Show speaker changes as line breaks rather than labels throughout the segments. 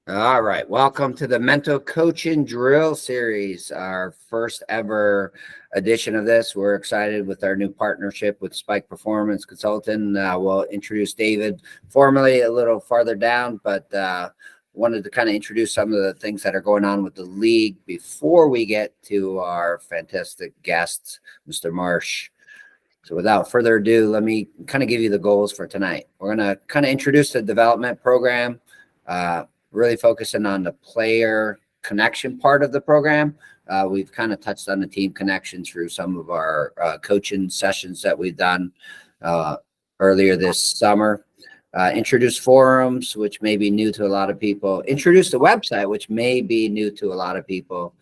All right. Welcome to the Mental Coaching Drill Series, our first ever edition of this. We're excited with our new partnership with Spike Performance Consultant. We'll introduce David formally a little farther down, but wanted to kind of introduce some of the things that are going on with the league before we get to our fantastic guest, Mr. Marsh. So without further ado, let me kind of give you the goals for tonight. We're going to kind of introduce the development program, really focusing on the player connection part of the program. We've kind of touched on the team connection through some of our coaching sessions that we've done earlier this summer. Introduce forums, which may be new to a lot of people. Introduce the website, which may be new to a lot of people.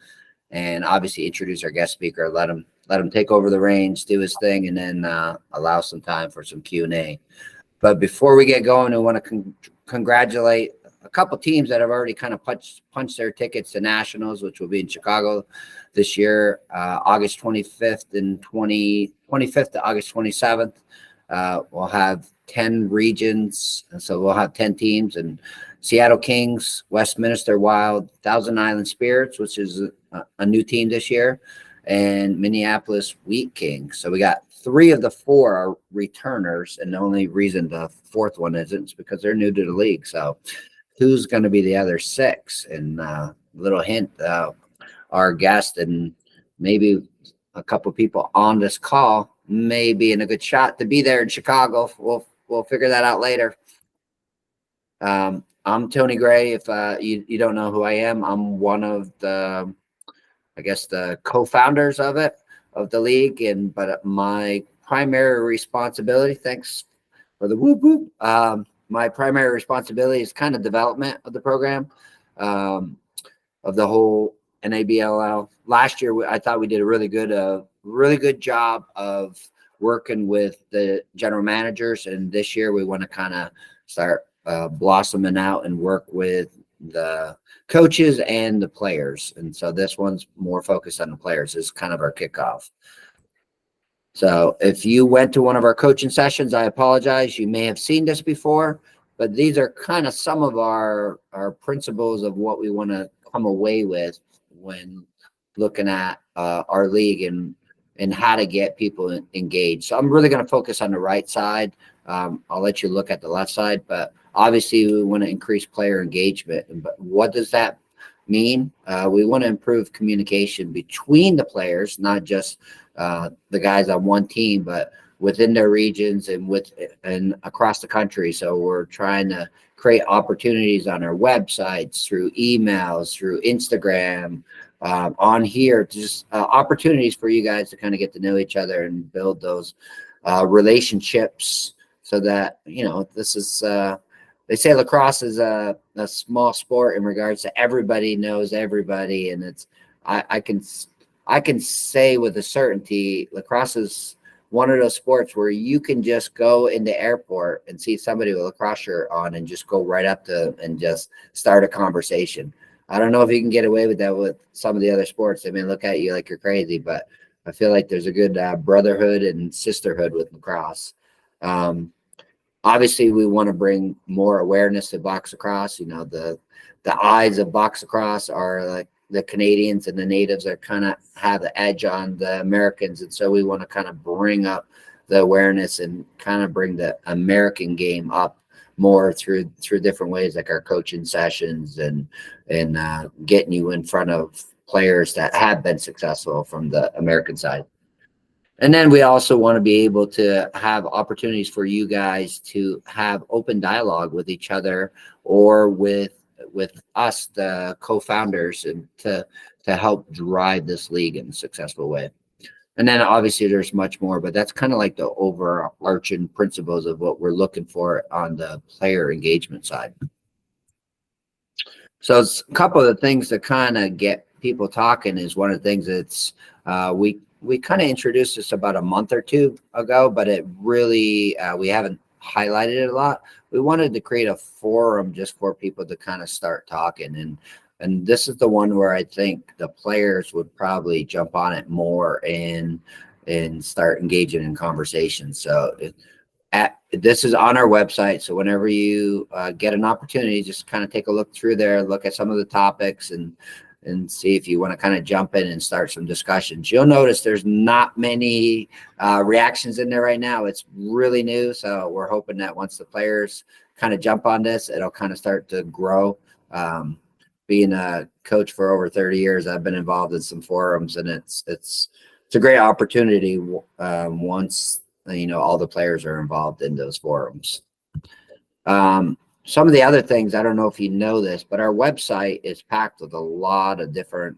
And obviously introduce our guest speaker, let him take over the reins, do his thing, and then allow some time for some Q&A. But before we get going, I want to congratulate a couple teams that have already kind of punched their tickets to nationals, which will be in Chicago this year, August 25th and 25th to August 27th. We'll have 10 regions, and so we'll have 10 teams, and Seattle Kings, Westminster Wild, Thousand Island Spirits, which is a new team this year, and Minneapolis Wheat Kings. So we got 3 of the 4 are returners, and the only reason the 4th one isn't is because they're new to the league. So who's going to be the other 6? And little hint, our guest and maybe a couple people on this call may be in a good shot to be there in Chicago. We'll figure that out later. I'm Tony Gray. If you don't know who I am, I'm one of the, I guess, the co-founders of the league. But my primary responsibility, thanks for the whoop whoop. My primary responsibility is kind of development of the program, of the whole NABLL. Last year, I thought we did a really good job of working with the general managers, and this year we want to kind of start blossoming out and work with the coaches and the players. And so this one's more focused on the players. This is kind of our kickoff. So if you went to one of our coaching sessions, I apologize. You may have seen this before, but these are kind of some of our principles of what we want to come away with when looking at our league and how to get people engaged. So I'm really going to focus on the right side. I'll let you look at the left side, but obviously we want to increase player engagement. But what does that mean? We want to improve communication between the players, not just the guys on one team, but within their regions and across the country. So we're trying to create opportunities on our websites, through emails, through Instagram, on here, just opportunities for you guys to kind of get to know each other and build those relationships, so that, this is, they say lacrosse is a small sport in regards to everybody knows everybody. And it's, I can say with a certainty, lacrosse is one of those sports where you can just go in the airport and see somebody with a lacrosse shirt on and just go right up to them and just start a conversation. I don't know if you can get away with that with some of the other sports. They may look at you like you're crazy, but I feel like there's a good brotherhood and sisterhood with lacrosse. Obviously, we want to bring more awareness to box lacrosse. The eyes of box lacrosse are like the Canadians and the natives are kind of have the edge on the Americans. And so we want to kind of bring up the awareness and kind of bring the American game up more through different ways, like our coaching sessions and getting you in front of players that have been successful from the American side. And then we also want to be able to have opportunities for you guys to have open dialogue with each other or with us, the co-founders, and to help drive this league in a successful way. And then obviously there's much more, but that's kind of like the overarching principles of what we're looking for on the player engagement side. So it's a couple of the things to kind of get people talking is one of the things that's we kind of introduced this about a month or 2 ago, but it really, we haven't highlighted it a lot. We wanted to create a forum just for people to kind of start talking. And this is the one where I think the players would probably jump on it more and start engaging in conversations. So This is on our website. So whenever you get an opportunity, just kind of take a look through there, look at some of the topics and see if you want to kind of jump in and start some discussions. You'll notice there's not many reactions in there right now. It's really new. So we're hoping that once the players kind of jump on this, it'll kind of start to grow. Being a coach for over 30 years, I've been involved in some forums, and it's a great opportunity once all the players are involved in those forums. Some of the other things, I don't know if you know this, but our website is packed with a lot of different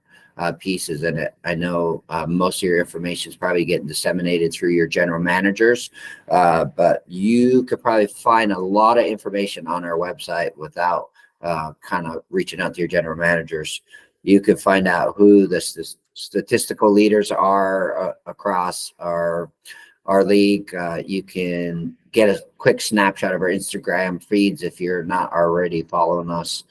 pieces in it. I know most of your information is probably getting disseminated through your general managers, but you could probably find a lot of information on our website without kind of reaching out to your general managers. You could find out who the statistical leaders are across our league. You can get a quick snapshot of our Instagram feeds if you're not already following us.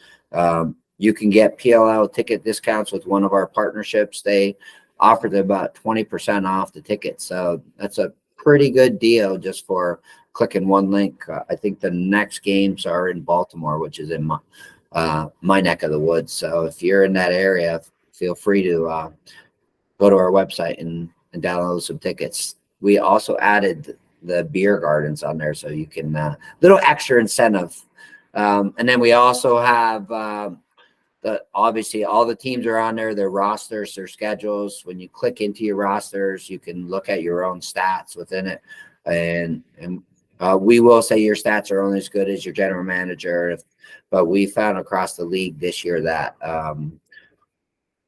You can get PLL ticket discounts with one of our partnerships. They offer them about 20% off the ticket. So that's a pretty good deal just for clicking one link. I think the next games are in Baltimore, which is in my neck of the woods. So if you're in that area, feel free to go to our website and download some tickets. We also added the beer gardens on there, so you can little extra incentive. And then we also have obviously all the teams are on there, their rosters, their schedules. When you click into your rosters, you can look at your own stats within it, and we will say your stats are only as good as your general manager. But we found across the league this year that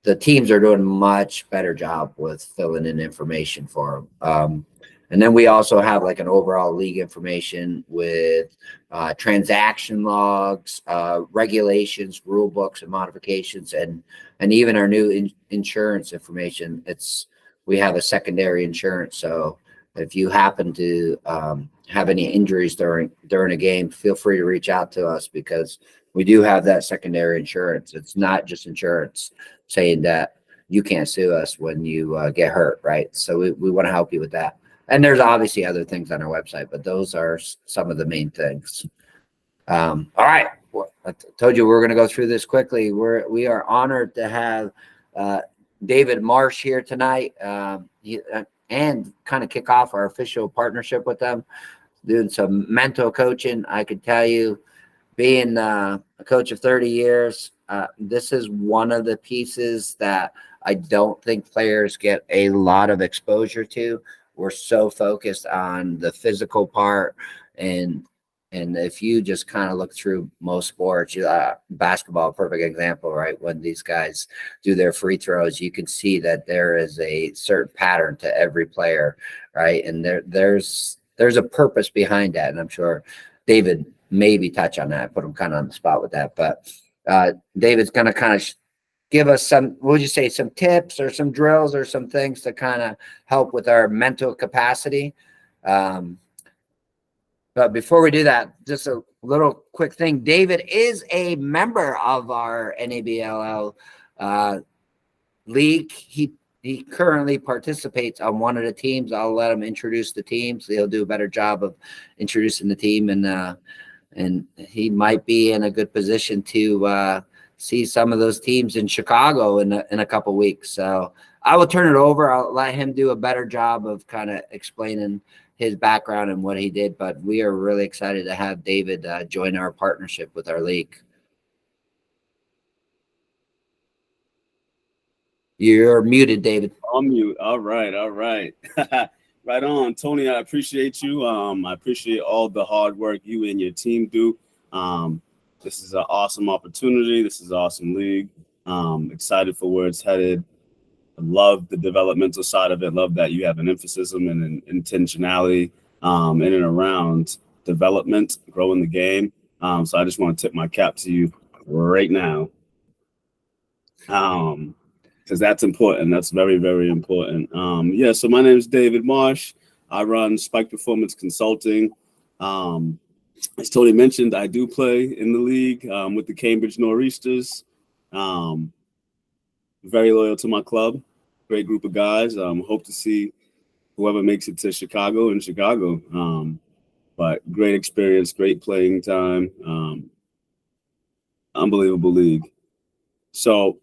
the teams are doing a much better job with filling in information for them. And then we also have like an overall league information with transaction logs, regulations, rule books, and modifications, and even our new insurance information. We have a secondary insurance, so if you happen to have any injuries during a game, feel free to reach out to us, because we do have that secondary insurance. It's not just insurance saying that you can't sue us when you get hurt, right? So we want to help you with that. And there's obviously other things on our website, but those are some of the main things. All right. Well, I told you we were going to go through this quickly. We are honored to have David Marsh here tonight, and kind of kick off our official partnership with them, doing some mental coaching. I could tell you, being a coach of 30 years, this is one of the pieces that I don't think players get a lot of exposure to. We're so focused on the physical part, and if you just kind of look through most sports, basketball, perfect example, right? When these guys do their free throws, you can see that there is a certain pattern to every player, right? And there's a purpose behind that, and I'm sure David maybe touch on that. Put him kind of on the spot with that, but David's going to kind of give us some, what would you say, some tips or some drills or some things to kind of help with our mental capacity. But before we do that, just a little quick thing. David is a member of our NABLL league. He currently participates on one of the teams. I'll let him introduce the team, so he'll do a better job of introducing the team, and he might be in a good position to see some of those teams in Chicago in a couple weeks. So I will turn it over. I'll let him do a better job of kind of explaining his background and what he did. But we are really excited to have David join our partnership with our league. You're muted, David.
I'll mute. All right. Right on, Tony. I appreciate you. I appreciate all the hard work you and your team do. This is an awesome opportunity. This is an awesome league. Excited for where it's headed. I love the developmental side of it. Love that you have an emphasis and an intentionality in and around development, growing the game. So I just want to tip my cap to you right now. Because that's important. That's very, very important. So my name is David Marsh. I run Spike Performance Consulting. As Tony mentioned, I do play in the league with the Cambridge Nor'easters. Very loyal to my club. Great group of guys. Hope to see whoever makes it to Chicago in Chicago. but great experience, great playing time, unbelievable league. So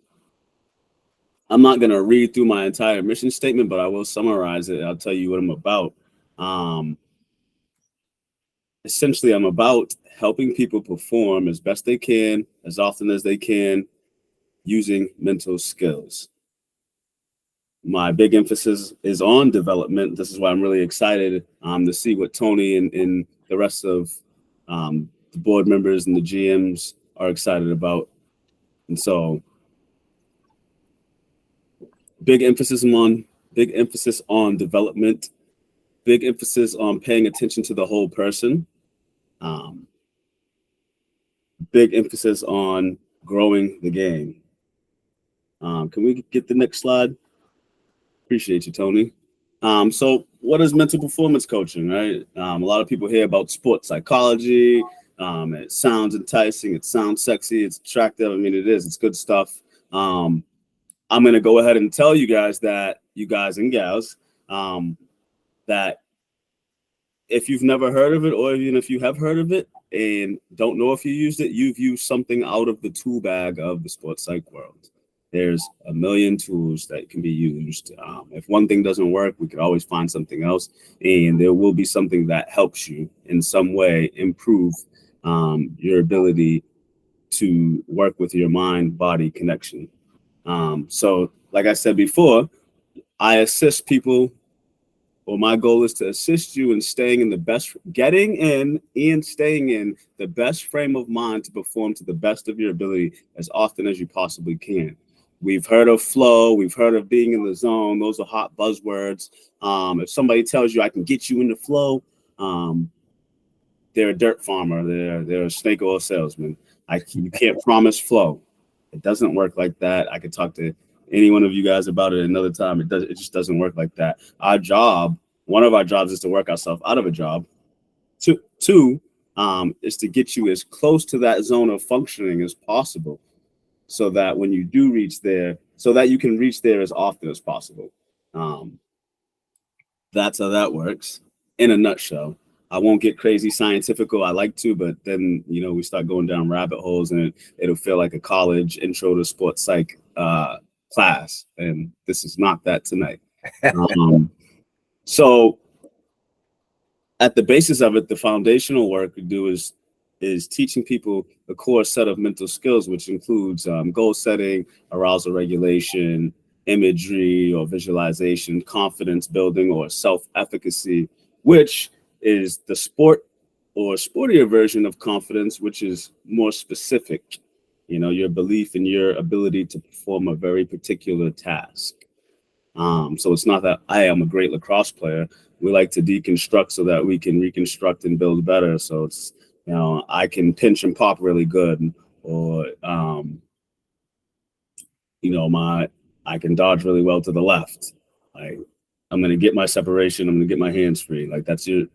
I'm not going to read through my entire mission statement, but I will summarize it. I'll tell you what I'm about. Essentially, I'm about helping people perform as best they can, as often as they can, using mental skills. My big emphasis is on development. This is why I'm really excited to see what Tony and the rest of the board members and the GMs are excited about. And so big emphasis on development, big emphasis on paying attention to the whole person, big emphasis on growing the game. Can we get the next slide? Appreciate you, Tony. So what is mental performance coaching, right? A lot of people hear about sports psychology. It sounds enticing. It sounds sexy. It's attractive. I mean, it is. It's good stuff. I'm going to go ahead and tell you guys and gals, that if you've never heard of it, or even if you have heard of it and don't know if you used it, you've used something out of the tool bag of the sports psych world. There's a million tools that can be used. If one thing doesn't work, we could always find something else, and there will be something that helps you in some way improve your ability to work with your mind-body connection. So like I said before, I assist people, or my goal is to assist you in staying in the best frame of mind to perform to the best of your ability as often as you possibly can. We've heard of flow. We've heard of being in the zone. Those are hot buzzwords. If somebody tells you I can get you in the flow, they're a dirt farmer. They're a snake oil salesman. You can't promise flow. It doesn't work like that. I could talk to any one of you guys about it another time. It just doesn't work like that. One of our jobs is to work ourselves out of a job. Two is to get you as close to that zone of functioning as possible, so that when you do reach there, so that you can reach there as often as possible. That's how that works in a nutshell. I won't get crazy scientifical. I like to, but then, we start going down rabbit holes and it'll feel like a college intro to sports psych class. And this is not that tonight. So at the basis of it, the foundational work we do is teaching people the core set of mental skills, which includes goal setting, arousal regulation, imagery or visualization, confidence building, or self-efficacy, which is the sport or sportier version of confidence, which is more specific, your belief in your ability to perform a very particular task. So it's not that I am a great lacrosse player. We like to deconstruct so that we can reconstruct and build better. So it's, I can pinch and pop really good, or, I can dodge really well to the left. Like, I'm going to get my separation. I'm going to get my hands free. Like, that's your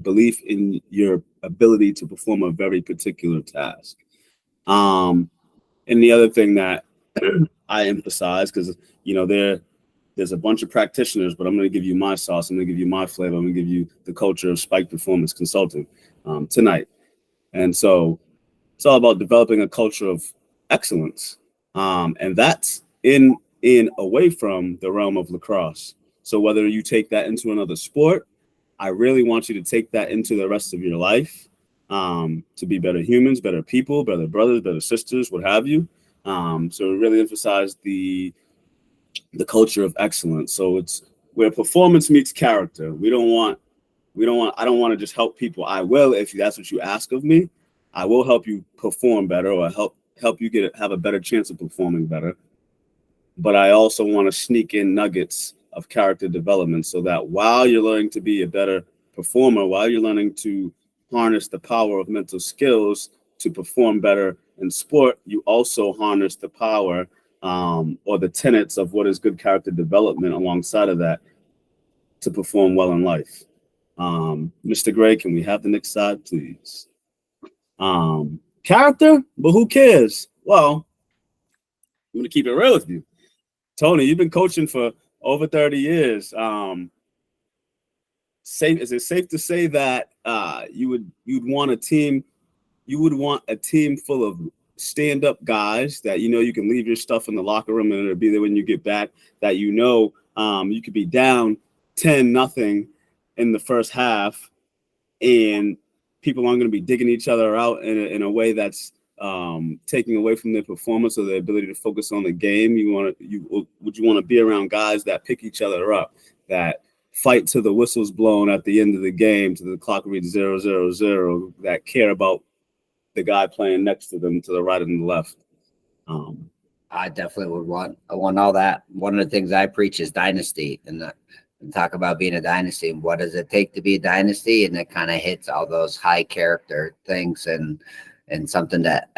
belief in your ability to perform a very particular task. And the other thing that I emphasize, because, there's a bunch of practitioners, but I'm going to give you my sauce. I'm going to give you my flavor. I'm going to give you the culture of Spike Performance Consulting tonight. And so it's all about developing a culture of excellence. And that's in away from the realm of lacrosse. So whether you take that into another sport, I really want you to take that into the rest of your life, to be better humans, better people, better brothers, better sisters, what have you. So we really emphasize the culture of excellence. So it's where performance meets character. I don't want to just help people. I will, if that's what you ask of me, I will help you perform better, or help you have a better chance of performing better. But I also want to sneak in nuggets of character development, so that while you're learning to be a better performer, while you're learning to harness the power of mental skills to perform better in sport, you also harness the power or the tenets of what is good character development alongside of that to perform well in life. Mr. Gray, can we have the next slide, please? Character, but who cares? Well, I'm going to keep it real with you. Tony, you've been coaching for over 30 years. safe? Is it safe to say that you'd want a team full of stand-up guys that you can leave your stuff in the locker room and it'll be there when you get back, that you could be down 10-0 in the first half and people aren't going to be digging each other out in a way that's taking away from their performance or their ability to focus on the game? Would you want to be around guys that pick each other up, that fight till the whistle's blown at the end of the game, to the clock reads 0-0-0, that care about the guy playing next to them to the right and the left?
I definitely I want all that. One of the things I preach is dynasty, and talk about being a dynasty and what does it take to be a dynasty, and it kind of hits all those high character things and something that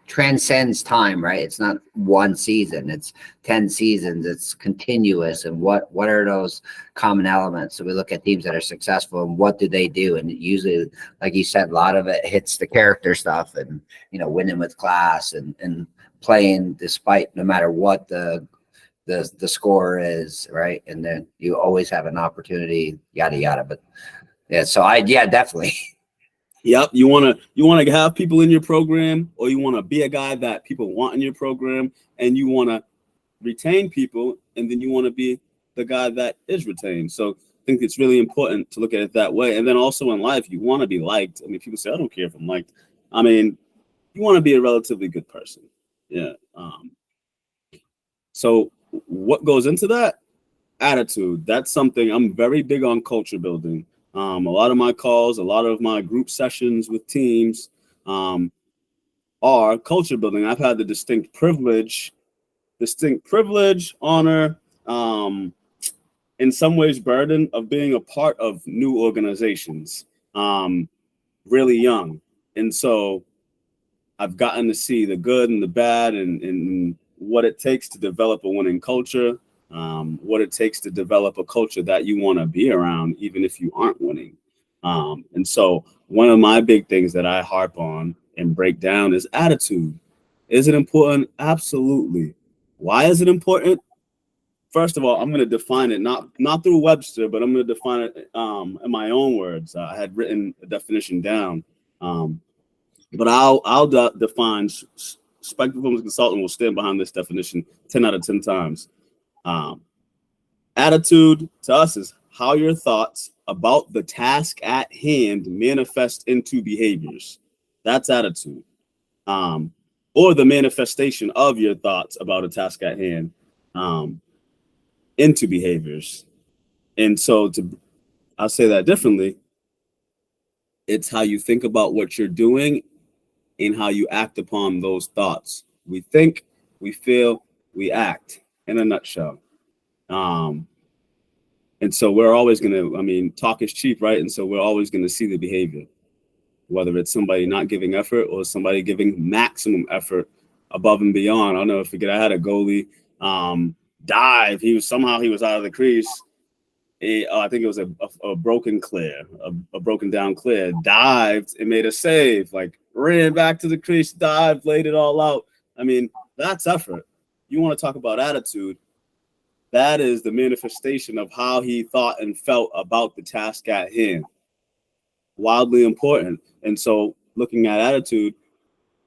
transcends time, right? It's not one season, it's 10 seasons, it's continuous. And what are those common elements? So we look at teams that are successful and what do they do, and usually, like you said, a lot of it hits the character stuff and winning with class and playing despite no matter what the score is, right? And then you always have an opportunity, yada yada. But yeah, definitely.
Yep. You want to have people in your program, or you want to be a guy that people want in your program, and you want to retain people, and then you want to be the guy that is retained. So I think it's really important to look at it that way. And then also in life, you want to be liked. I mean, people say, I don't care if I'm liked. I mean, you want to be a relatively good person. Yeah. So what goes into that? Attitude. That's something I'm very big on, culture building. A lot of my calls, a lot of my group sessions with teams are culture building. I've had the distinct privilege, honor, in some ways burden of being a part of new organizations really young. And so I've gotten to see the good and the bad and what it takes to develop a winning culture. What it takes to develop a culture that you want to be around, even if you aren't winning. And so one of my big things that I harp on and break down is attitude. Is it important? Absolutely. Why is it important? First of all, I'm going to define it, not through Webster, but I'm going to define it in my own words. I had written a definition down, but I'll define. Spectrum Performance Consultant will stand behind this definition 10 out of 10 times. Attitude to us is how your thoughts about the task at hand manifest into behaviors. That's attitude. Or the manifestation of your thoughts about a task at hand into behaviors. And so I'll say that differently. It's how you think about what you're doing and how you act upon those thoughts. We think, we feel, we act, in a nutshell. And so we're always going to, talk is cheap, right? And so we're always going to see the behavior, whether it's somebody not giving effort or somebody giving maximum effort above and beyond. I'll never forget, I had a goalie dive. He was out of the crease. I think it was a broken clear, a broken down clear, dived and made a save, like ran back to the crease, dived, laid it all out. That's effort. You want to talk about attitude. That is the manifestation of how he thought and felt about the task at hand. Wildly important. And so looking at attitude,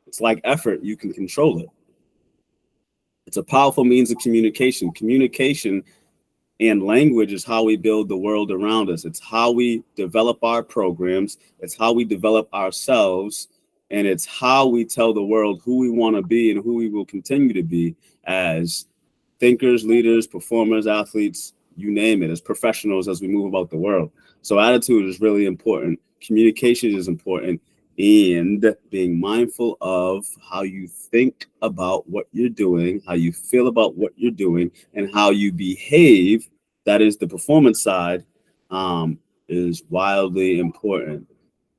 it's like effort. You can control it. It's a powerful means of communication. Communication and language is how we build the world around us. It's how we develop our programs. It's how we develop ourselves. And it's how we tell the world who we want to be and who we will continue to be as thinkers, leaders, performers, athletes, you name it, as professionals as we move about the world. So attitude is really important. Communication is important. And being mindful of how you think about what you're doing, how you feel about what you're doing, and how you behave, that is the performance side, is wildly important.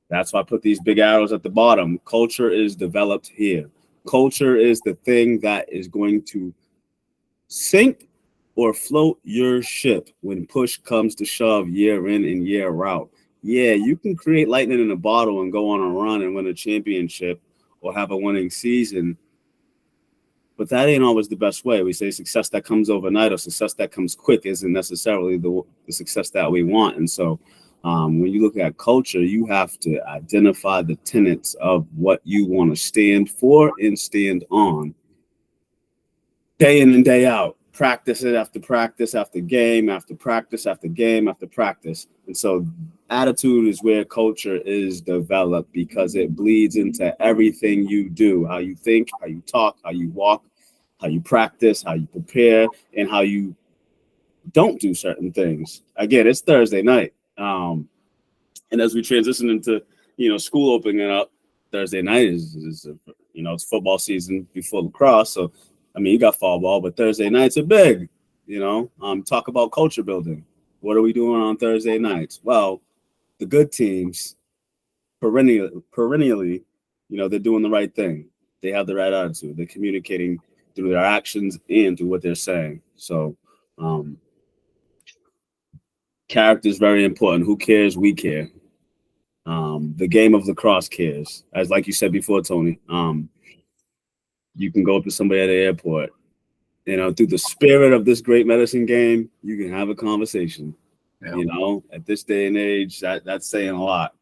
That's why I put these big arrows at the bottom. Culture is developed here. Culture is the thing that is going to sink or float your ship when push comes to shove, year in and year out. Yeah, you can create lightning in a bottle and go on a run and win a championship or have a winning season. But that ain't always the best way. We say success that comes overnight or success that comes quick isn't necessarily the success that we want. And so when you look at culture, you have to identify the tenets of what you want to stand for and stand on day in and day out. Practice it after practice, after game, after practice, after game, after practice. And so attitude is where culture is developed because it bleeds into everything you do, how you think, how you talk, how you walk, how you practice, how you prepare, and how you don't do certain things. Again, it's Thursday night. And as we transition into, school opening up, Thursday night is it's football season before lacrosse. So, you got fall ball, but Thursday nights are big, talk about culture building. What are we doing on Thursday nights? Well, the good teams perennially, they're doing the right thing. They have the right attitude. They're communicating through their actions and through what they're saying. So character is very important. Who cares? We care. The game of lacrosse cares. As like you said before, Tony, you can go up to somebody at the airport, through the spirit of this great medicine game, you can have a conversation. Yeah. At this day and age, that's saying a lot.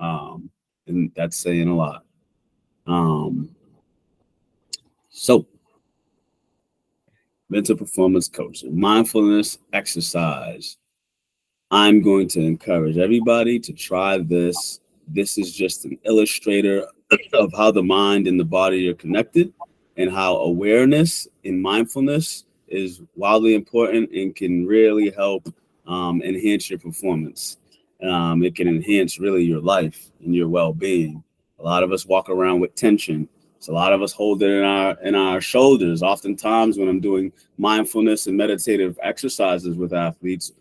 And that's saying a lot. So mental performance coaching, mindfulness exercise. I'm going to encourage everybody to try this. This is just an illustrator of how the mind and the body are connected and how awareness and mindfulness is wildly important and can really help enhance your performance. It can enhance really your life and your well-being. A lot of us walk around with tension. So a lot of us hold it in our shoulders. Oftentimes when I'm doing mindfulness and meditative exercises with athletes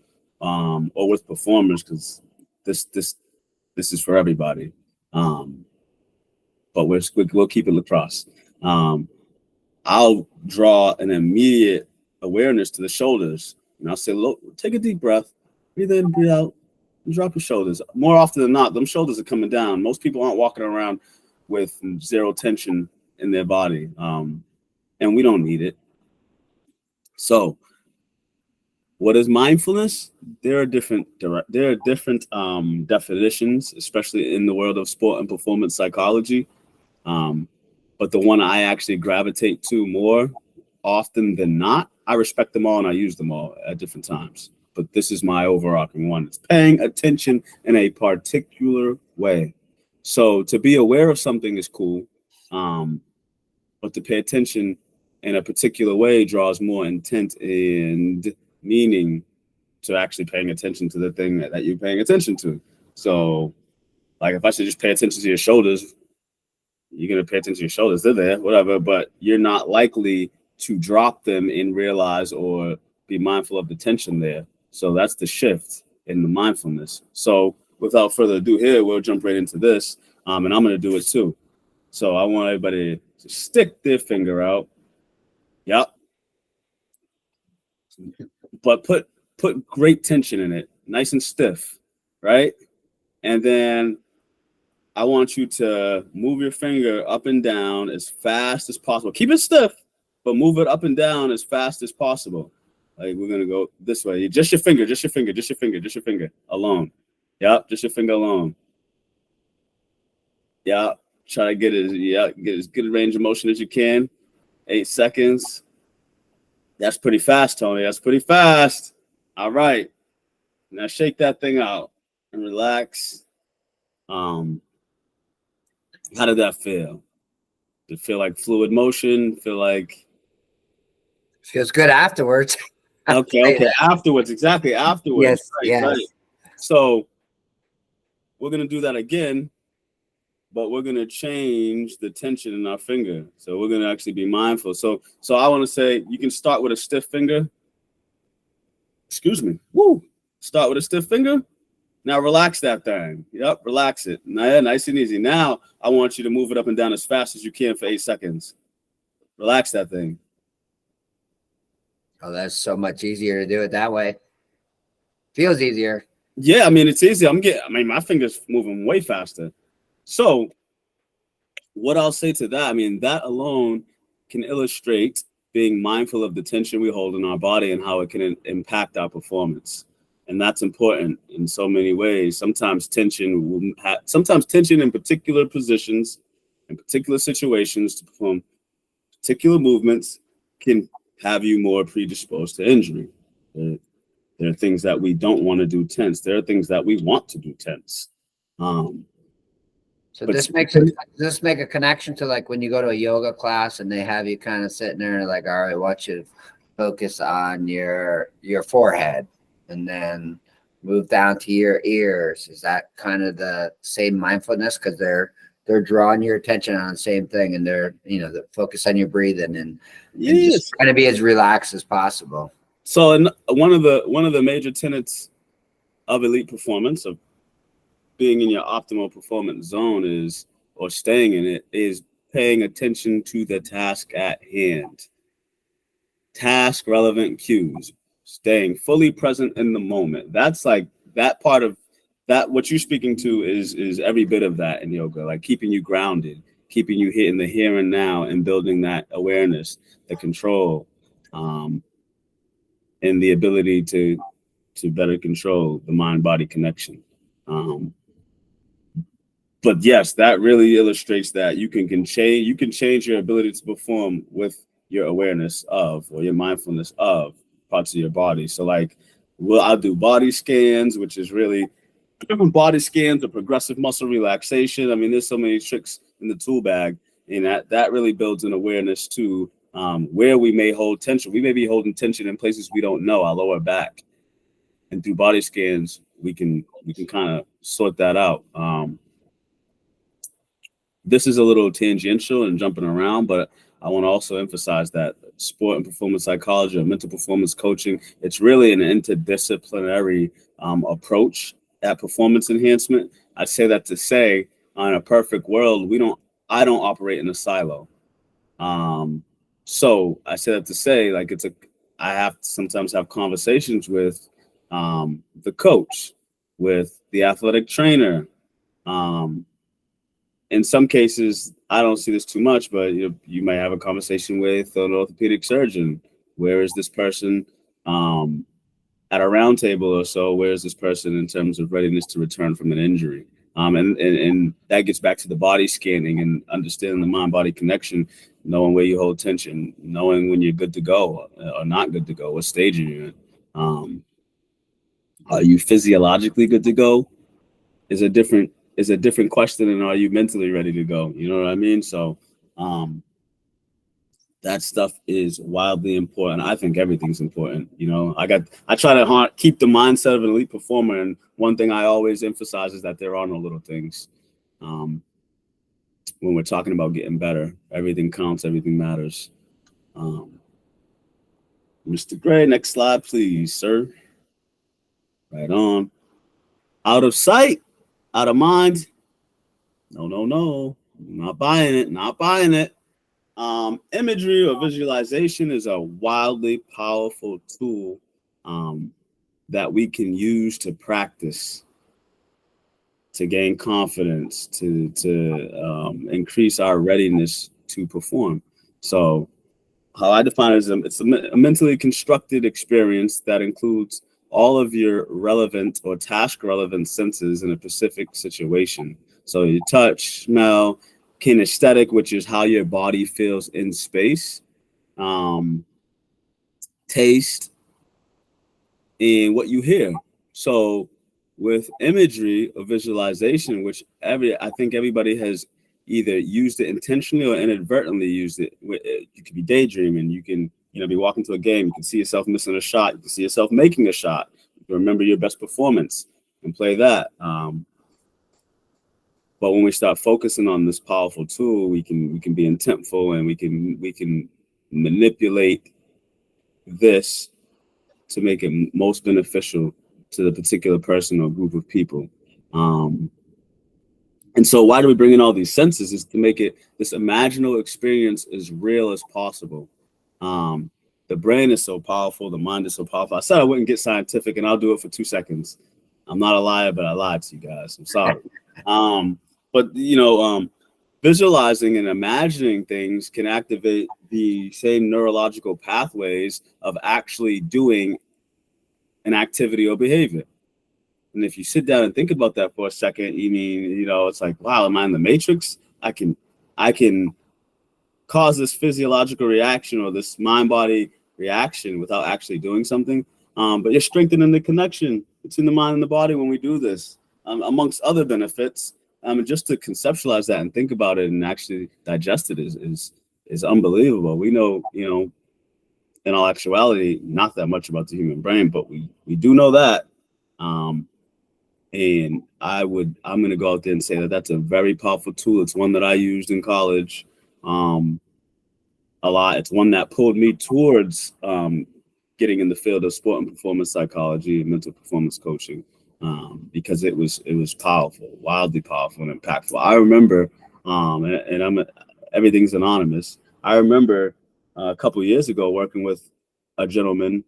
or with performers, because this is for everybody. But we'll keep it lacrosse. I'll draw an immediate awareness to the shoulders, and I'll say, "Look, take a deep breath, breathe in, breathe out, and drop your shoulders." More often than not, them shoulders are coming down. Most people aren't walking around with zero tension in their body, and we don't need it. So, what is mindfulness? There are different definitions, especially in the world of sport and performance psychology. But the one I actually gravitate to more often than not, I respect them all and I use them all at different times. But this is my overarching one. It's paying attention in a particular way. So to be aware of something is cool, but to pay attention in a particular way draws more intent and meaning to actually paying attention to the thing that you're paying attention to. So, like if I should just pay attention to your shoulders, you're going to pay attention to your shoulders. They're there, whatever, but you're not likely to drop them and realize or be mindful of the tension there. So that's the shift in the mindfulness. So without further ado here, we'll jump right into this. And I'm going to do it too. So I want everybody to stick their finger out. Yep. But put great tension in it, nice and stiff, right? And then I want you to move your finger up and down as fast as possible. Keep it stiff, but move it up and down as fast as possible. Like we're gonna go this way. Just your finger alone. Yep, just your finger alone. Yeah, try to get as good a range of motion as you can. 8 seconds. That's pretty fast, Tony. That's pretty fast. All right. Now shake that thing out and relax. How did that feel? Did it feel like fluid motion? Feel like
feels good afterwards.
Okay. Afterwards, exactly. Afterwards.
Yes.
Right. So we're gonna do that again, but we're gonna change the tension in our finger. So we're gonna actually be mindful. So I want to say you can start with a stiff finger. Excuse me. Woo. Start with a stiff finger. Now relax that thing. Yep, relax it. Nice and easy. Now I want you to move it up and down as fast as you can for 8 seconds. Relax that thing.
Oh, that's so much easier to do it that way. Feels easier.
Yeah, it's easy. My fingers moving way faster. So what I'll say to that, that alone can illustrate being mindful of the tension we hold in our body and how it can impact our performance. And that's important in so many ways. Sometimes tension in particular positions, in particular situations to perform particular movements can have you more predisposed to injury. There are things that we don't want to do tense. There are things that we want to do tense.
So does this make a connection to like when you go to a yoga class and they have you kind of sitting there like, all right, I want you to focus on your forehead and then move down to your ears. Is that kind of the same mindfulness? Because they're drawing your attention on the same thing, and they're the focus on your breathing and just kind of be as relaxed as possible.
So one of the major tenets of elite performance, of being in your optimal performance zone, is, or staying in it, is paying attention to the task at hand. Task relevant cues, staying fully present in the moment. That's like that part of that. What you're speaking to is every bit of that in yoga, like keeping you grounded, keeping you in the here and now, and building that awareness, the control, and the ability to better control the mind-body connection. But yes, that really illustrates that you can change your ability to perform with your awareness of, or your mindfulness of, parts of your body. So like, I'll do body scans, which is really different body scans, or progressive muscle relaxation. I mean, there's so many tricks in the tool bag, and that really builds an awareness to where we may hold tension. We may be holding tension in places we don't know, our lower back. And through body scans, we can kind of sort that out. This is a little tangential and jumping around, but I want to also emphasize that sport and performance psychology, or mental performance coaching, it's really an interdisciplinary approach at performance enhancement. I say that to say, in a perfect world, I don't operate in a silo. So I say that to say, like, I have to sometimes have conversations with the coach, with the athletic trainer. In some cases, I don't see this too much, but you might have a conversation with an orthopedic surgeon. Where is this person at a round table or so? Where is this person in terms of readiness to return from an injury? And that gets back to the body scanning and understanding the mind-body connection, knowing where you hold tension, knowing when you're good to go or not good to go, what stage you're in. Are you physiologically good to go? Is a different question than are you mentally ready to go? You know what I mean? So that stuff is wildly important. I think everything's important. I try to keep the mindset of an elite performer, and one thing I always emphasize is that there are no little things. When we're talking about getting better, everything counts, everything matters. Mr. Gray, next slide, please, sir. Right on. Out of sight, out of mind. No. Not buying it. Imagery or visualization is a wildly powerful tool that we can use to practice, to gain confidence, to increase our readiness to perform. So how I define it is it's a mentally constructed experience that includes all of your relevant or task relevant senses in a specific situation. So you touch, smell, kinesthetic, which is how your body feels in space, taste, and what you hear. So with imagery or visualization, which I think everybody has either used it intentionally or inadvertently used it. You could be daydreaming. You can be walking to a game. You can see yourself missing a shot. You can see yourself making a shot. You can remember your best performance and play that. But when we start focusing on this powerful tool, we can be intentful, and we can manipulate this to make it most beneficial to the particular person or group of people. And so why do we bring in all these senses? Is to make it this imaginal experience as real as possible. The brain is so powerful. The mind is so powerful. I said I wouldn't get scientific, and I'll do it for 2 seconds. I'm not a liar, but I lied to you guys. I'm sorry. But visualizing and imagining things can activate the same neurological pathways of actually doing an activity or behavior. And if you sit down and think about that for a second, it's like, wow, am I in the matrix? I can cause this physiological reaction or this mind-body reaction without actually doing something. But you're strengthening the connection between the mind and the body when we do this, amongst other benefits. And just to conceptualize that and think about it and actually digest it is unbelievable. We know, in all actuality, not that much about the human brain, but we do know that. And I'm going to go out there and say that that's a very powerful tool. It's one that I used in college a lot. It's one that pulled me towards getting in the field of sport and performance psychology and mental performance coaching, because it was powerful, wildly powerful and impactful. I remember, and everything's anonymous. I remember a couple of years ago working with a gentleman,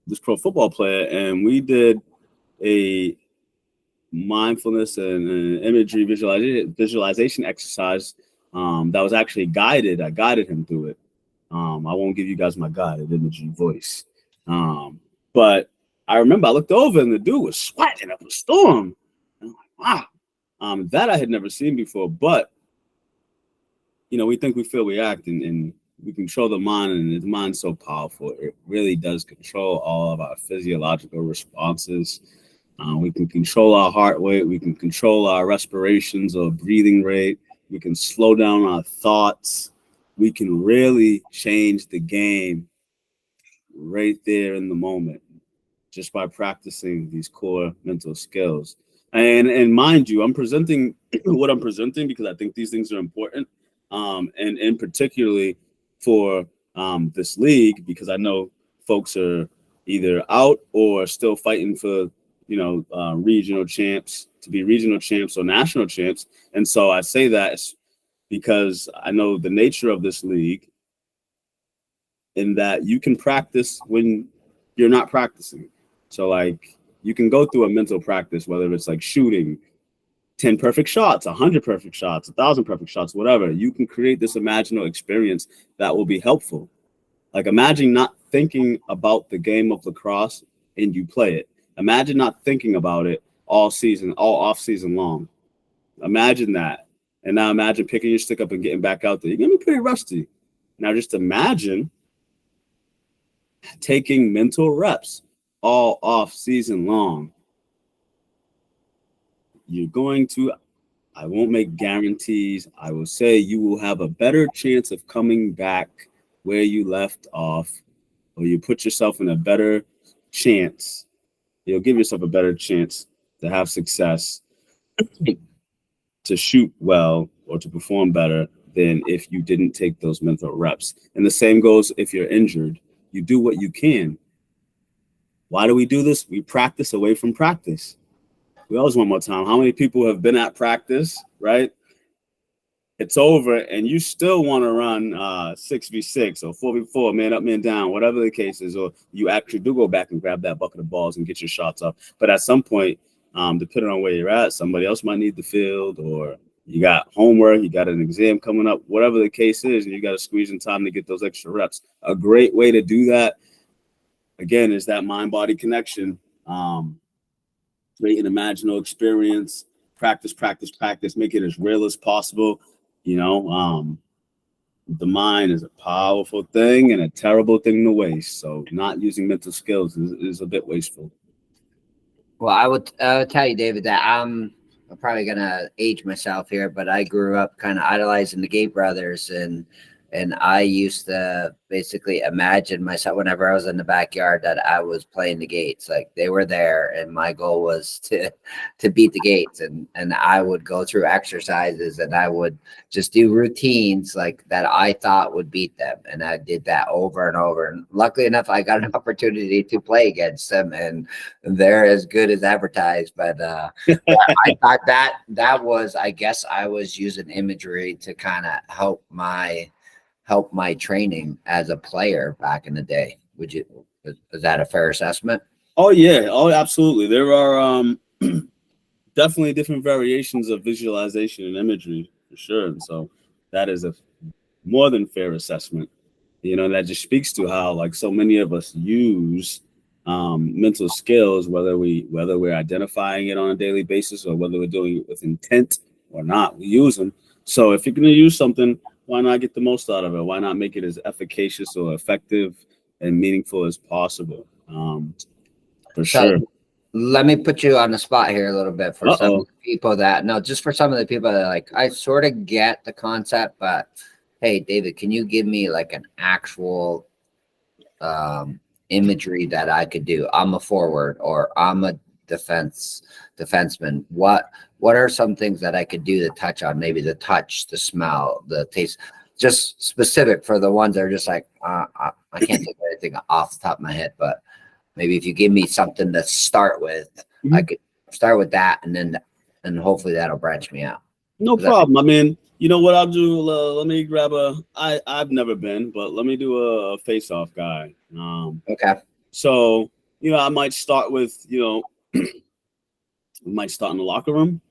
this pro football player, and we did a mindfulness and imagery visualization exercise that was actually guided. I guided him through it. I won't give you guys my guided imagery voice, but I remember I looked over and the dude was sweating up a storm. And I'm like, wow, that I had never seen before. But we think, we feel, we act, and we control the mind, and the mind's so powerful. It really does control all of our physiological responses. We can control our heart rate. We can control our respirations or breathing rate. We can slow down our thoughts. We can really change the game right there in the moment just by practicing these core mental skills. And mind you, I'm presenting what I'm presenting because I think these things are important, and particularly for this league, because I know folks are either out or still fighting for regional champs, to be regional champs or national champs. And so I say that because I know the nature of this league, in that you can practice when you're not practicing. So like you can go through a mental practice, whether it's like shooting 10 perfect shots, 100 perfect shots, 1,000 perfect shots, whatever. You can create this imaginal experience that will be helpful. Like imagine not thinking about the game of lacrosse and you play it. Imagine not thinking about it all off season long. Imagine that. And now imagine picking your stick up and getting back out there. You're going to be pretty rusty. Now just imagine taking mental reps all off season long. You're going to, I won't make guarantees. I will say you will have a better chance of coming back where you left off, or you put yourself in a better chance. You'll give yourself a better chance to have success, to shoot well, or to perform better than if you didn't take those mental reps. And the same goes if you're injured. You do what you can. Why do we do this? We practice away from practice. We always want more time. How many people have been at practice, right? It's over, and you still want to run 6v6 or 4v4, man up, man down, whatever the case is, or you actually do go back and grab that bucket of balls and get your shots up. But at some point, depending on where you're at, somebody else might need the field, or you got homework, you got an exam coming up, whatever the case is, and you got to squeeze in time to get those extra reps. A great way to do that, again, is that mind-body connection. Create an imaginal experience, practice, make it as real as possible. The mind is a powerful thing and a terrible thing to waste. So not using mental skills is a bit wasteful.
Well, I would tell you, David, that I'm probably going to age myself here, but I grew up kind of idolizing the Gate Brothers, and I used to basically imagine myself whenever I was in the backyard that I was playing the Gates. Like they were there, and my goal was to beat the Gates. And I would go through exercises, and I would just do routines like that I thought would beat them. And I did that over and over. And luckily enough, I got an opportunity to play against them, and they're as good as advertised. But I thought that was, I guess I was using imagery to kind of help my training as a player back in the day. Is that a fair assessment?
Oh yeah. Oh, absolutely. There are definitely different variations of visualization and imagery for sure. And so that is a more than fair assessment. That just speaks to how like so many of us use mental skills, whether we're identifying it on a daily basis or whether we're doing it with intent or not. We use them. So if you're going to use something, why not get the most out of it? Why not make it as efficacious or effective and meaningful as possible? For sure.
Let me put you on the spot here a little bit for some people just for some of the people that like, I sort of get the concept, but hey, David, can you give me like an actual imagery that I could do? I'm a forward or I'm a defenseman. What are some things that I could do to touch on? Maybe the touch, the smell, the taste, just specific for the ones that are just like, I can't think of anything off the top of my head, but maybe if you give me something to start with, I could start with that, and hopefully that'll branch me out.
No problem. I mean, you know what I'll do? Let me grab I've never been, but let me do a face-off guy.
Okay.
So, I might start with, we might start in the locker room.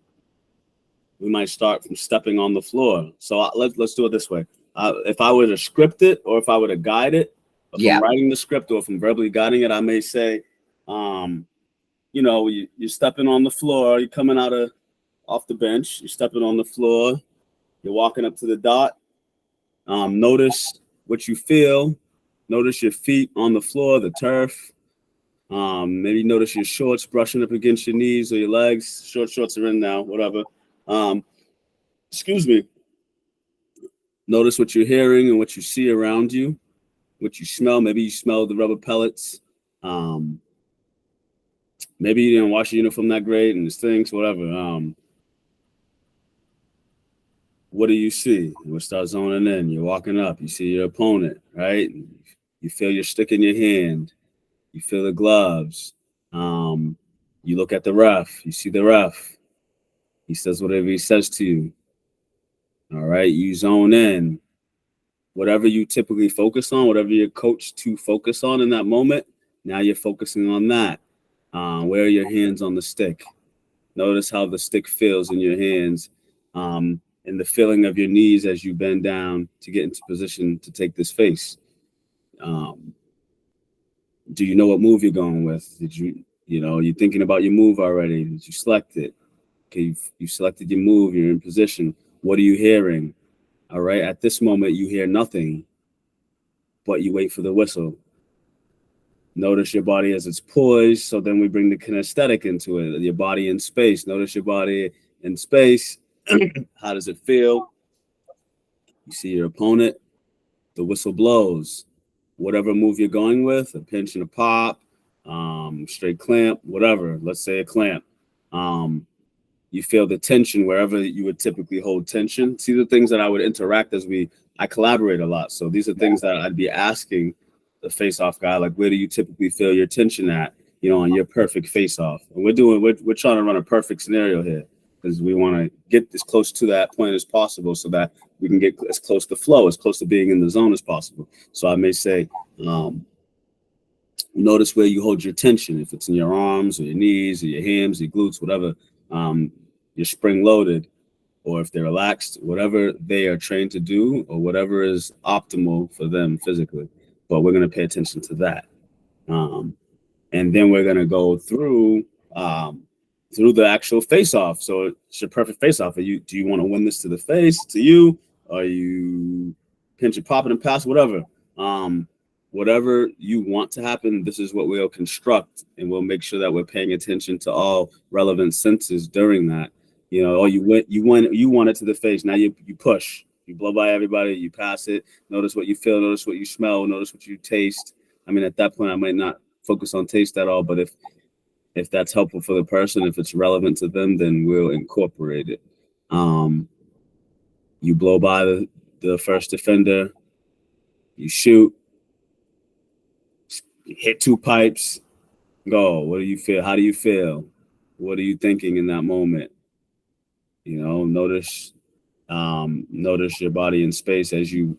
We might start from stepping on the floor. So let's do it this way. If I were to script it or if I were to guide it, if I'm writing the script or if I'm verbally guiding it, I may say, you're stepping on the floor, you're coming off the bench, you're stepping on the floor, you're walking up to the dot. Notice what you feel. Notice your feet on the floor, the turf. Maybe notice your shorts brushing up against your knees or your legs. Shorts are in now, whatever. Excuse me. Notice what you're hearing and what you see around you, what you smell. Maybe you smell the rubber pellets. Maybe you didn't wash your uniform that great and it stinks, whatever. What do you see? We'll start zoning in. You're walking up. You see your opponent, right? You feel your stick in your hand. You feel the gloves. You look at the ref. You see the ref. He says whatever he says to you. All right. You zone in. Whatever you typically focus on, whatever you're coached to focus on in that moment, now you're focusing on that. Where are your hands on the stick? Notice how the stick feels in your hands. And the feeling of your knees as you bend down to get into position to take this face. Do you know what move you're going with? Did you're thinking about your move already? Did you select it? Okay, you selected your move, you're in position. What are you hearing? All right, at this moment, you hear nothing, but you wait for the whistle. Notice your body as it's poised. So then we bring the kinesthetic into it, your body in space. Notice your body in space. How does it feel? You see your opponent, the whistle blows. Whatever move you're going with, a pinch and a pop, straight clamp, whatever. Let's say a clamp. You feel the tension wherever you would typically hold tension. See the things that I would interact I collaborate a lot. So these are things that I'd be asking the face-off guy, like, where do you typically feel your tension at, on your perfect face-off? And we're trying to run a perfect scenario here, because we want to get as close to that point as possible so that we can get as close to flow, as close to being in the zone as possible. So I may say, notice where you hold your tension, if it's in your arms or your knees or your hams, your glutes, whatever, you're spring loaded, or if they're relaxed, whatever they are trained to do or whatever is optimal for them physically. But we're going to pay attention to that. And then we're going to go through the actual face-off. So it's your perfect face-off. Do you want to win this to the face, to you? Or you pinch and pop it and pass, whatever. Whatever you want to happen, this is what we'll construct, and we'll make sure that we're paying attention to all relevant senses during that. You want it to the face. Now you push, you blow by everybody, you pass it. Notice what you feel, notice what you smell, notice what you taste. I mean, at that point, I might not focus on taste at all, but if that's helpful for the person, if it's relevant to them, then we'll incorporate it. You blow by the first defender, you shoot, hit 2 pipes, go. What do you feel? How do you feel? What are you thinking in that moment? Notice your body in space as you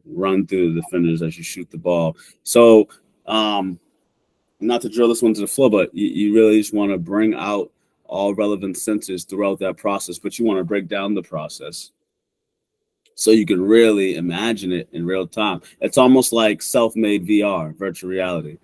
run through the defenders, as you shoot the ball. So, not to drill this one to the floor, but you really just want to bring out all relevant senses throughout that process, but you want to break down the process so you can really imagine it in real time. It's almost like self-made VR, virtual reality.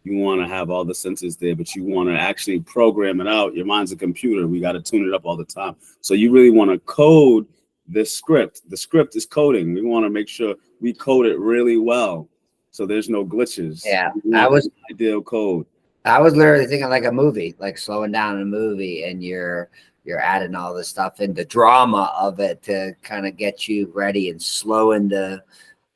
You want to have all the senses there, but you want to actually program it out. Your mind's a computer. We got to tune it up all the time. So you really want to code this script. The script is coding. We want to make sure we code it really well, so there's no glitches.
Yeah, I was
ideal code.
I was literally thinking like a movie, like slowing down a movie, and you're adding all this stuff in the drama of it to kind of get you ready and slowing the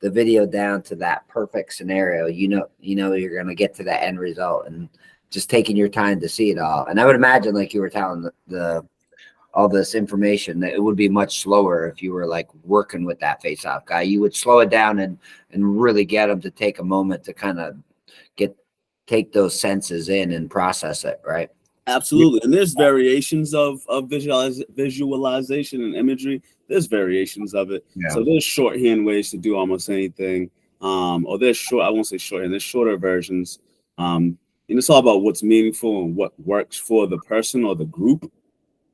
video down to that perfect scenario. You're going to get to the end result, and just taking your time to see it all. And I would imagine, like you were telling the all this information, that it would be much slower if you were like working with that face-off guy. You would slow it down and really get them to take a moment to kind of take those senses in and process it, right?
Absolutely. And there's variations of visualization and imagery. There's variations of it.
Yeah.
So there's shorthand ways to do almost anything. Or I won't say shorthand, there's shorter versions. And it's all about what's meaningful and what works for the person or the group.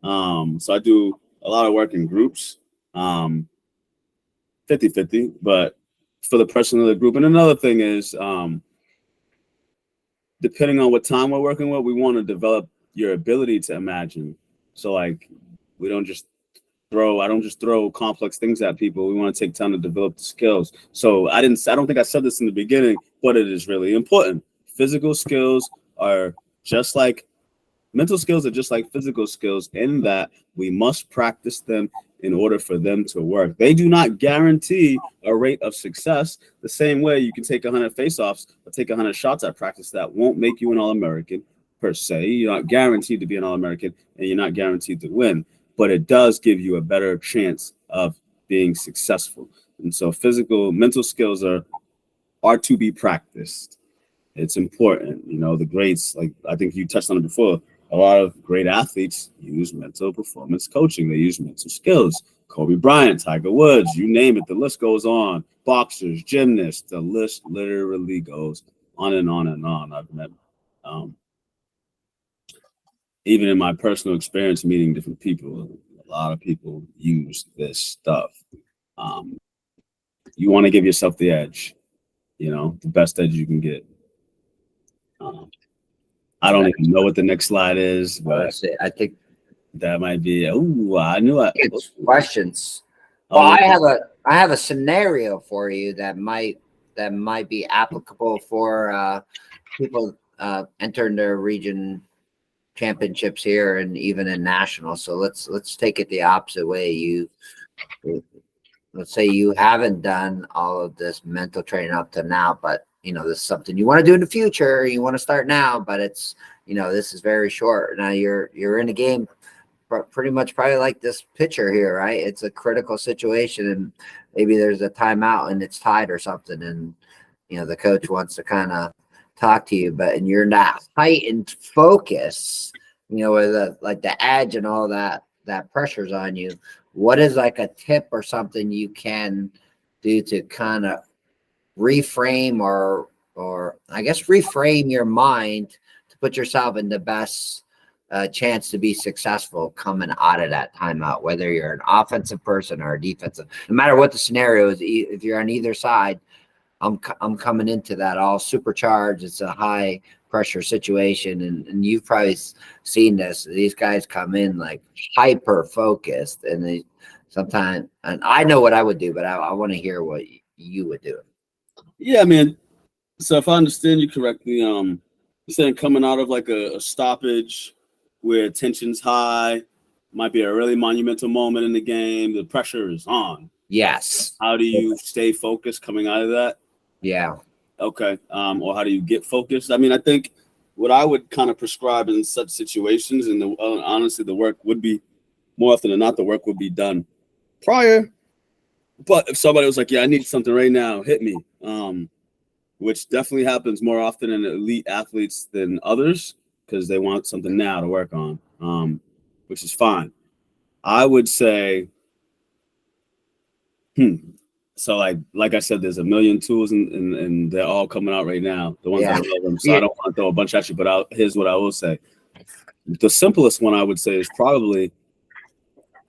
So I do a lot of work in groups, 50-50, but for the person or the group. And another thing is, depending on what time we're working with, we want to develop your ability to imagine. So like, I don't just throw complex things at people. We want to take time to develop the skills. So I don't think I said this in the beginning, but it is really important. Physical skills are just like mental skills are just like physical skills, in that we must practice them in order for them to work. They do not guarantee a rate of success. The same way you can take 100 face-offs or take 100 shots at practice, that won't make you an All-American per se. You're not guaranteed to be an All-American, and you're not guaranteed to win, but it does give you a better chance of being successful. And so mental skills are to be practiced. It's important. The greats, like I think you touched on it before, a lot of great athletes use mental performance coaching. They use mental skills. Kobe Bryant, Tiger Woods, you name it. The list goes on. Boxers, gymnasts, the list literally goes on and on and on. I've met, even in my personal experience meeting different people, a lot of people use this stuff. You want to give yourself the edge, the best edge you can get. I don't even know what the next slide is, but
I think
that might be. Oh, I knew it.
It's questions. Well, I have a scenario for you that might be applicable for people entering the region championships here and even in national. So let's take it the opposite way. Let's say you haven't done all of this mental training up to now, but this is something you want to do in the future. You want to start now, but it's, this is very short. Now you're in a game pretty much probably like this pitcher here, right? It's a critical situation, and maybe there's a timeout and it's tied or something. And, the coach wants to kind of talk to you, and you're not heightened focus, with the edge and all that pressure's on you. What is like a tip or something you can do to kind of reframe or I guess reframe your mind to put yourself in the best chance to be successful coming out of that timeout, whether you're an offensive person or a defensive, no matter what the scenario is. If you're on either side, I'm coming into that all supercharged. It's a high pressure situation, and you've probably seen this. These guys come in like hyper focused, and they sometimes, and I know what I would do, but I want to hear what you would do.
Yeah, man. So if I understand you correctly, you're saying coming out of like a stoppage where tension's high, might be a really monumental moment in the game. The pressure is on.
Yes.
How do you stay focused coming out of that?
Yeah.
Okay. Or how do you get focused? I mean, I think what I would kind of prescribe in such situations, and honestly, the work would be, more often than not, the work would be done prior. But if somebody was like, yeah, I need something right now, hit me, which definitely happens more often in elite athletes than others, because they want something now to work on, which is fine. I would say, so like I said, there's a million tools and they're all coming out right now. The ones I love them. So I don't want to throw a bunch at you, but here's what I will say. The simplest one I would say is probably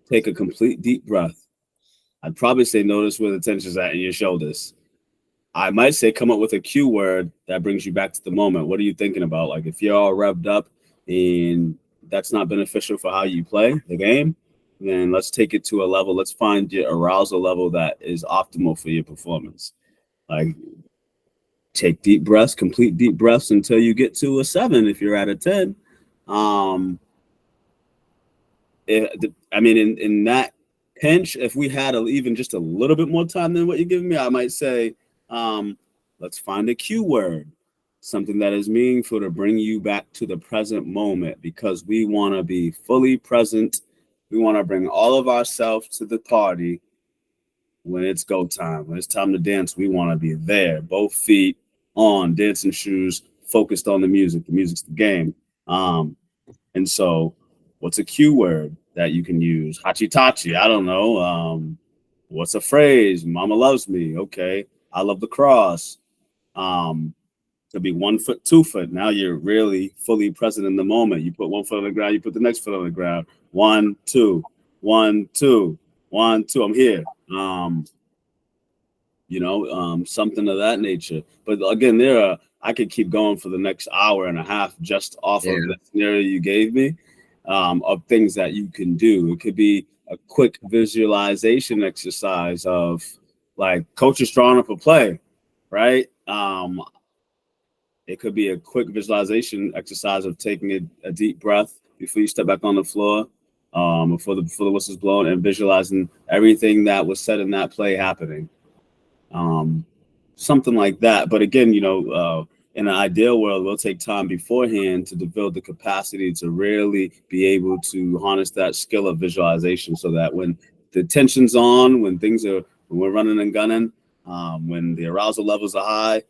take a complete deep breath. I'd probably say notice where the tension's at in your shoulders. I might say come up with a cue word that brings you back to the moment. What are you thinking about? Like if you're all revved up and that's not beneficial for how you play the game, then let's take it to a level. Let's find your arousal level that is optimal for your performance. Like take deep breaths, complete deep breaths until you get to a 7 if you're at a 10. Um, I mean, in that pinch, if we had even just a little bit more time than what you're giving me, I might say, let's find a cue word, something that is meaningful to bring you back to the present moment, because we want to be fully present. We want to bring all of ourselves to the party when it's go time. When it's time to dance, we want to be there, both feet on, dancing shoes, focused on the music. The music's the game. And so what's a cue word that you can use? Hachitachi, I don't know. What's a phrase? Mama loves me. Okay. I love the cross. Could be 1 foot, 2 foot. Now you're really fully present in the moment. You put 1 foot on the ground, you put the next foot on the ground. 1, 2, 1, 2, 1, 2. I'm here. Something of that nature. But again, I could keep going for the next hour and a half just off of the scenario you gave me, of things that you can do. It could be a quick visualization exercise of like coach is drawing up a play, right? It could be a quick visualization exercise of taking a deep breath before you step back on the floor, before the whistle's blown, and visualizing everything that was said in that play happening. Something like that. But again, in an ideal world, we'll take time beforehand to develop the capacity to really be able to harness that skill of visualization, so that when the tension's on, when we're running and gunning, when the arousal levels are high,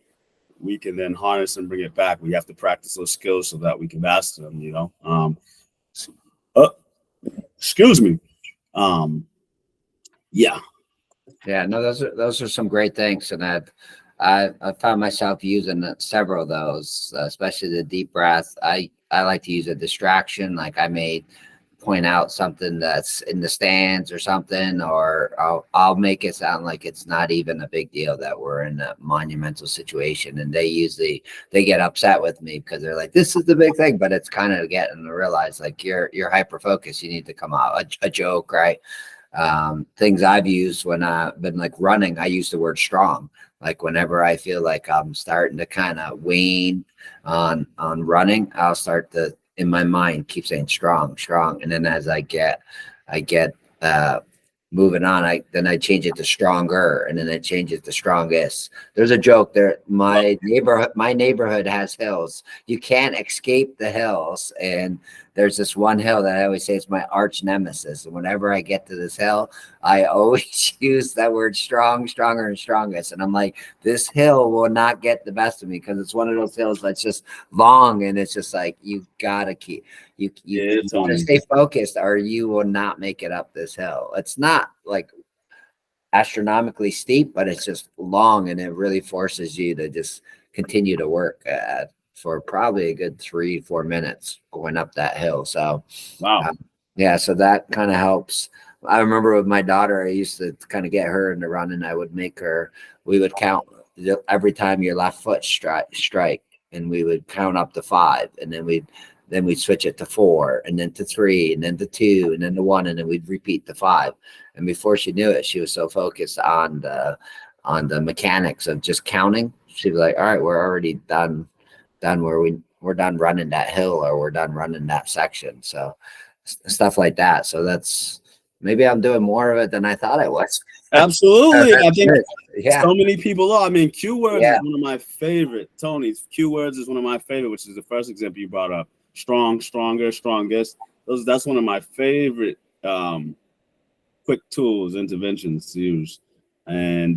we can then harness and bring it back. We have to practice those skills so that we can master them, excuse me. Yeah.
Yeah, no, those are some great things, and I found myself using several of those, especially the deep breath. I like to use a distraction, like I may point out something that's in the stands or something, or I'll make it sound like it's not even a big deal that we're in a monumental situation, and they get upset with me because they're like, this is the big thing, but it's kind of getting to realize like you're hyper focused. You need to come out a joke, right? Things I've used when I've been like running, I use the word strong. Like whenever I feel like I'm starting to kind of wane on running, I'll start to, in my mind, keep saying strong, strong. And then as I get moving on, I change it to stronger, and then I change it to strongest. There's a joke there. My neighborhood has hills. You can't escape the hills. And there's this one hill that I always say is my arch nemesis. And whenever I get to this hill, I always use that word strong, stronger, and strongest. And I'm like, this hill will not get the best of me, because it's one of those hills that's just long, and it's just like you gotta keep you gotta stay focused, or you will not make it up this hill. It's not like astronomically steep, but it's just long, and it really forces you to just continue to work for probably a good 3-4 minutes going up that hill. So,
wow.
Yeah, so that kind of helps. I remember with my daughter, I used to kind of get her into running. I would make her, we would count every time your left foot strike, and we would count up to 5, and then we'd switch it to 4, and then to 3, and then to 2, and then to 1, and then we'd repeat the 5. And before she knew it, she was so focused on the mechanics of just counting. She'd be like, all right, we're already done where we're done running that hill, or we're done running that section. So stuff like that. So that's, maybe I'm doing more of it than I thought I was.
Absolutely. I think so many people are. I mean, cue words is one of my favorite. Tony's cue words is one of my favorite, which is the first example you brought up. Strong, stronger, strongest. That's one of my favorite quick tools, interventions to use. And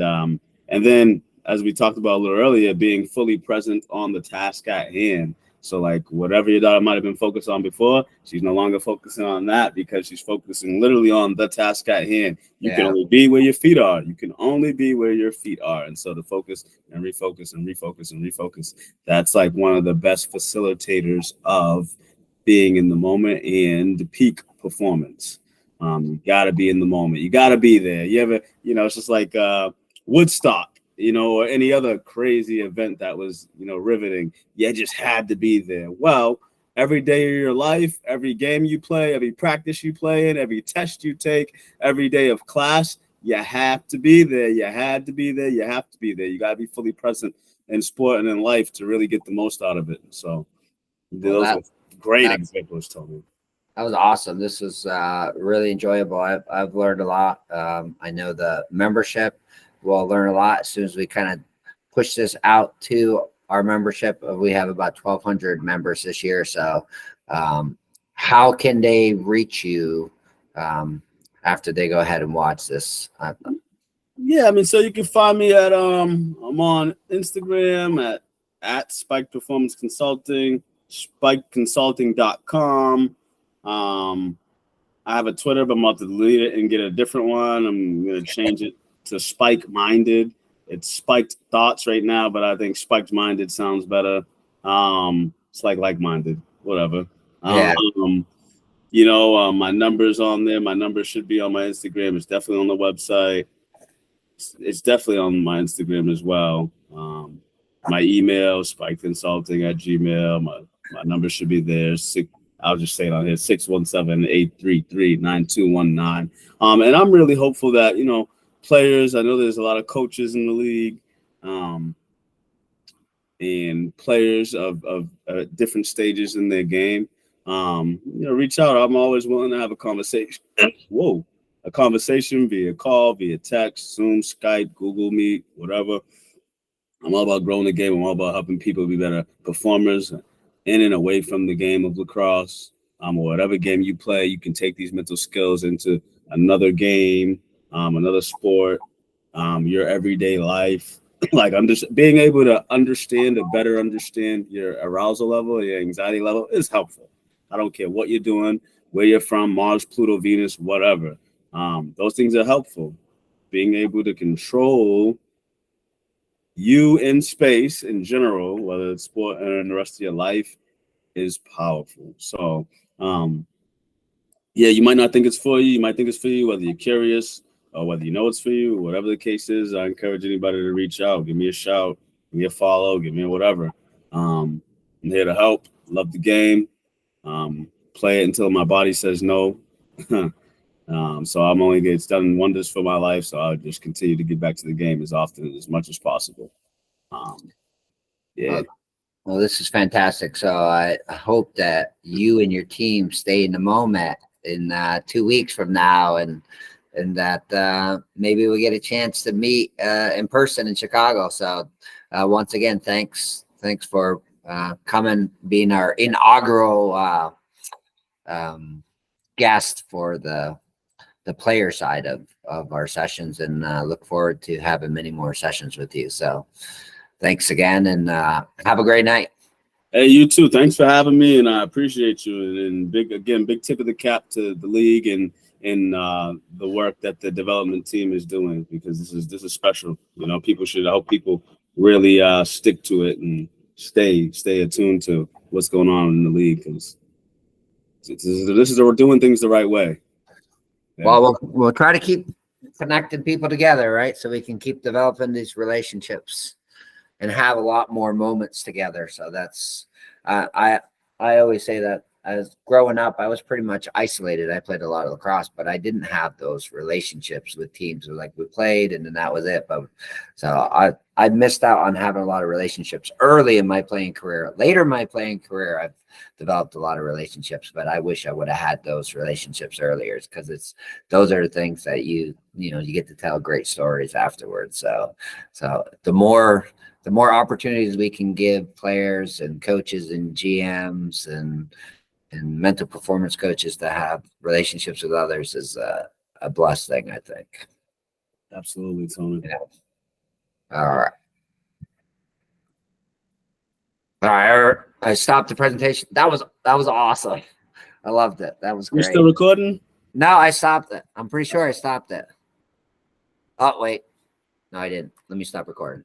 then, as we talked about a little earlier, being fully present on the task at hand. So like whatever your daughter might have been focused on before, she's no longer focusing on that, because she's focusing literally on the task at hand. You can only be where your feet are. You can only be where your feet are. And so to focus and refocus and refocus and refocus, that's like one of the best facilitators of being in the moment and the peak performance. You got to be in the moment. You got to be there. You ever, it's just like Woodstock, or any other crazy event that was, riveting. You just had to be there. Well, every day of your life, every game you play, every practice you play in, every test you take, every day of class, you have to be there. You had to be there. You have to be there. You got to be fully present in sport and in life to really get the most out of it. So those are great examples, Tony.
That was awesome. This was really enjoyable. I've learned a lot. I know the membership will learn a lot as soon as we kind of push this out to our membership. We have about 1,200 members this year. So how can they reach you after they go ahead and watch this?
Yeah, I mean, so you can find me at I'm on Instagram at Spike Performance Consulting, spikeconsulting.com. I have a Twitter, but I'm about to delete it and get a different one. I'm going to change it to Spike Minded. It's Spiked Thoughts right now, but I think Spiked Minded sounds better. It's like-minded, whatever.
Yeah.
My number's on there. My number should be on my Instagram. It's definitely on the website. It's definitely on my Instagram as well. My email, spikeconsulting@gmail. My number should be there. I'll just say it on here, 617-833-9219. And I'm really hopeful that, players, I know there's a lot of coaches in the league, and players of different stages in their game. Reach out. I'm always willing to have a conversation. A conversation via call, via text, Zoom, Skype, Google Meet, whatever. I'm all about growing the game. I'm all about helping people be better performers in and away from the game of lacrosse. Or whatever game you play, you can take these mental skills into another game, another sport, your everyday life. Like being able to better understand your arousal level, your anxiety level is helpful. I don't care what you're doing, where you're from, Mars, Pluto, Venus, whatever. Those things are helpful. Being able to control you in space in general, whether it's sport and the rest of your life, is powerful. So, you might not think it's for you. You might think it's for you, whether you're curious or whether you know it's for you, whatever the case is. I encourage anybody to reach out, give me a shout, give me a follow, give me a whatever. I'm here to help. Love the game. Play it until my body says no. So it's done wonders for my life. So I'll just continue to get back to the game as often as much as possible.
Well, this is fantastic. So I hope that you and your team stay in the moment in 2 weeks from now, and that maybe we get a chance to meet in person in Chicago. So once again, thanks for coming, being our inaugural guest for the player side of our sessions, and look forward to having many more sessions with you. So thanks again, and have a great night.
Hey, you too. Thanks for having me, and I appreciate you. And big tip of the cap to the league and the work that the development team is doing, because this is special. I hope people really stick to it and stay attuned to what's going on in the league, because we're doing things the right way.
Yeah. Well, we'll try to keep connecting people together, right? So we can keep developing these relationships and have a lot more moments together. So that's, I always say that as growing up, I was pretty much isolated. I played a lot of lacrosse, but I didn't have those relationships with teams. Like we played and then that was it. But so I missed out on having a lot of relationships early in my playing career. Later in my playing career, I've developed a lot of relationships, but I wish I would have had those relationships earlier, because those are the things that you get to tell great stories afterwards. So the more opportunities we can give players and coaches and GMs and mental performance coaches to have relationships with others is a blessed thing, I think.
Absolutely, Tony.
Yeah. All right. I stopped the presentation. That was awesome. I loved it. That was great.
You're still recording?
No, I stopped it. I'm pretty sure I stopped it. Oh, wait. No, I didn't. Let me stop recording.